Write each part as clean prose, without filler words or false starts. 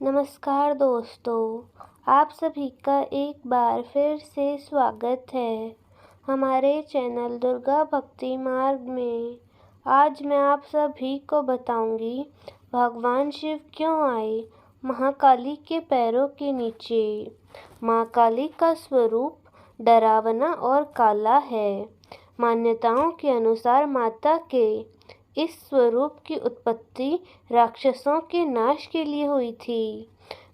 नमस्कार दोस्तों, आप सभी का एक बार फिर से स्वागत है हमारे चैनल दुर्गा भक्ति मार्ग में। आज मैं आप सभी को बताऊंगी भगवान शिव क्यों आए महाकाली के पैरों के नीचे। माँ काली का स्वरूप डरावना और काला है। मान्यताओं के अनुसार माता के इस स्वरूप की उत्पत्ति राक्षसों के नाश के लिए हुई थी।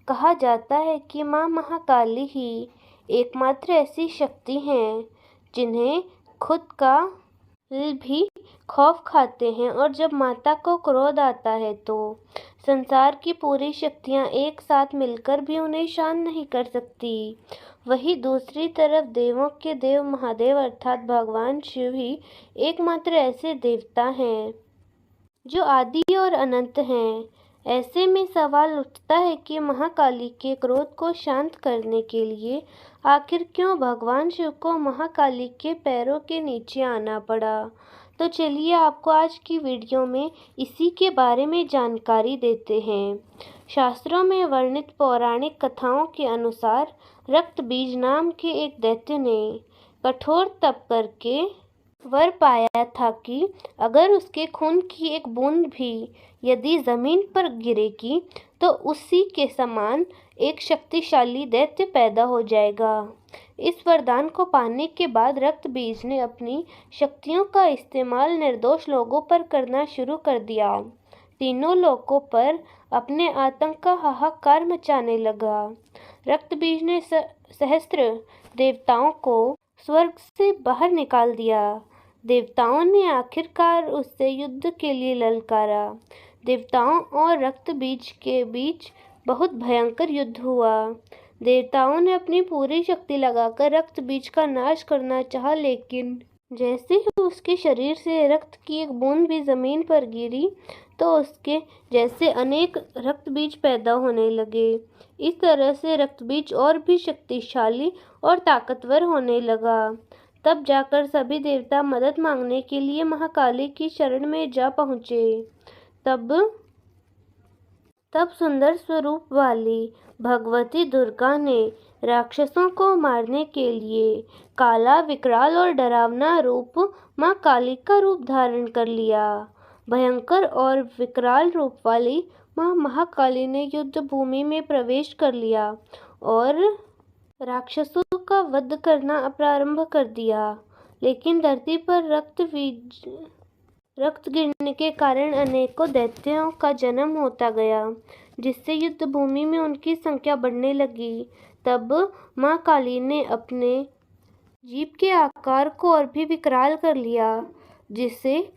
कहा जाता है कि माँ महाकाली ही एकमात्र ऐसी शक्ति हैं जिन्हें खुद का भी खौफ खाते हैं, और जब माता को क्रोध आता है तो संसार की पूरी शक्तियाँ एक साथ मिलकर भी उन्हें शांत नहीं कर सकती। वहीं दूसरी तरफ देवों के देव महादेव अर्थात भगवान शिव ही एकमात्र ऐसे देवता हैं जो आदि और अनंत हैं। ऐसे में सवाल उठता है कि महाकाली के क्रोध को शांत करने के लिए आखिर क्यों भगवान शिव को महाकाली के पैरों के नीचे आना पड़ा। तो चलिए आपको आज की वीडियो में इसी के बारे में जानकारी देते हैं। शास्त्रों में वर्णित पौराणिक कथाओं के अनुसार रक्त बीज नाम के एक दैत्य ने कठोर तप करके वर पाया था कि अगर उसके खून की एक बूंद भी यदि जमीन पर गिरेगी तो उसी के समान एक शक्तिशाली दैत्य पैदा हो जाएगा। इस वरदान को पाने के बाद रक्त बीज ने अपनी शक्तियों का इस्तेमाल निर्दोष लोगों पर करना शुरू कर दिया। तीनों लोगों पर अपने आतंक का हाहाकार मचाने लगा। रक्त बीज ने सहस्त्र देवताओं को स्वर्ग से बाहर निकाल दिया। देवताओं ने आखिरकार उससे युद्ध के लिए ललकारा। देवताओं और रक्त बीज के बीच बहुत भयंकर युद्ध हुआ। देवताओं ने अपनी पूरी शक्ति लगाकर रक्त बीज का नाश करना चाहा, लेकिन जैसे ही उसके शरीर से रक्त की एक बूंद भी जमीन पर गिरी तो उसके जैसे अनेक रक्त बीज पैदा होने लगे। इस तरह से रक्त बीज और भी शक्तिशाली और ताकतवर होने लगा। तब जाकर सभी देवता मदद मांगने के लिए महाकाली की शरण में जा पहुँचे। तब सुंदर स्वरूप वाली भगवती दुर्गा ने राक्षसों को मारने के लिए काला, विकराल और डरावना रूप माँ काली का रूप धारण कर लिया। भयंकर और विकराल रूप वाली माँ महाकाली ने युद्ध भूमि में प्रवेश कर लिया और राक्षसों का वध करना प्रारंभ कर दिया। लेकिन धरती पर रक्त गिरने के कारण अनेकों दैत्यों का जन्म होता गया, जिससे युद्ध भूमि में उनकी संख्या बढ़ने लगी। तब माँ काली ने अपने जीभ के आकार को और भी विकराल कर लिया, जिससे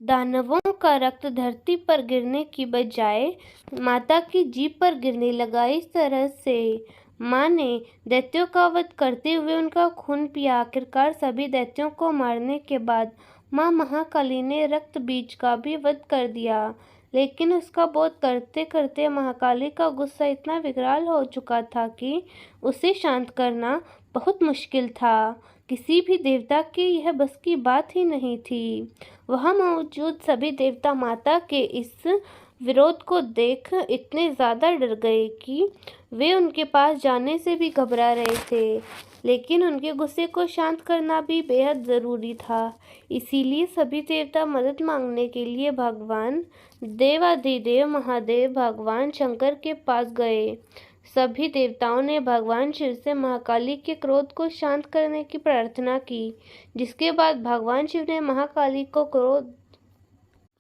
दानवों का रक्त धरती पर गिरने की बजाय माता की जीभ पर गिरने लगा। इस तरह से माँ ने दैत्यों का वध करते हुए उनका खून पिया। आखिरकार सभी दैत्यों को मारने के बाद माँ महाकाली ने रक्त बीज का भी वध कर दिया, लेकिन उसका वध करते करते महाकाली का गुस्सा इतना विकराल हो चुका था कि उसे शांत करना बहुत मुश्किल था। किसी भी देवता के यह बस की बात ही नहीं थी। वहाँ मौजूद सभी देवता माता के इस विरोध को देख इतने ज़्यादा डर गए कि वे उनके पास जाने से भी घबरा रहे थे, लेकिन उनके गुस्से को शांत करना भी बेहद ज़रूरी था। इसीलिए सभी देवता मदद मांगने के लिए भगवान देवाधिदेव महादेव भगवान शंकर के पास गए। सभी देवताओं ने भगवान शिव से महाकाली के क्रोध को शांत करने की प्रार्थना की, जिसके बाद भगवान शिव ने महाकाली को क्रोध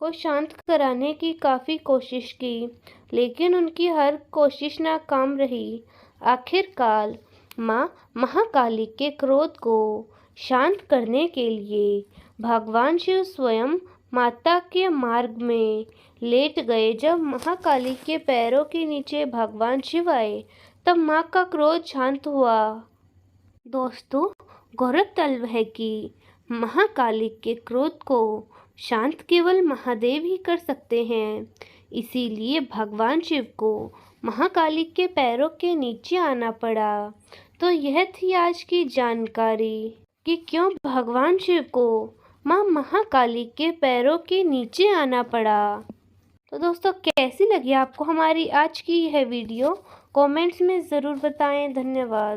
को शांत कराने की काफ़ी कोशिश की, लेकिन उनकी हर कोशिश नाकाम रही। आखिरकार माँ महाकाली के क्रोध को शांत करने के लिए भगवान शिव स्वयं माता के मार्ग में लेट गए। जब महाकाली के पैरों के नीचे भगवान शिव आए तब माँ का क्रोध शांत हुआ। दोस्तों, गौरतलब है कि महाकाली के क्रोध को शांत केवल महादेव ही कर सकते हैं। इसीलिए भगवान शिव को महाकाली के पैरों के नीचे आना पड़ा। तो यह थी आज की जानकारी कि क्यों भगवान शिव को माँ महाकाली के पैरों के नीचे आना पड़ा। तो दोस्तों कैसी लगी आपको हमारी आज की यह वीडियो, कमेंट्स में ज़रूर बताएं। धन्यवाद।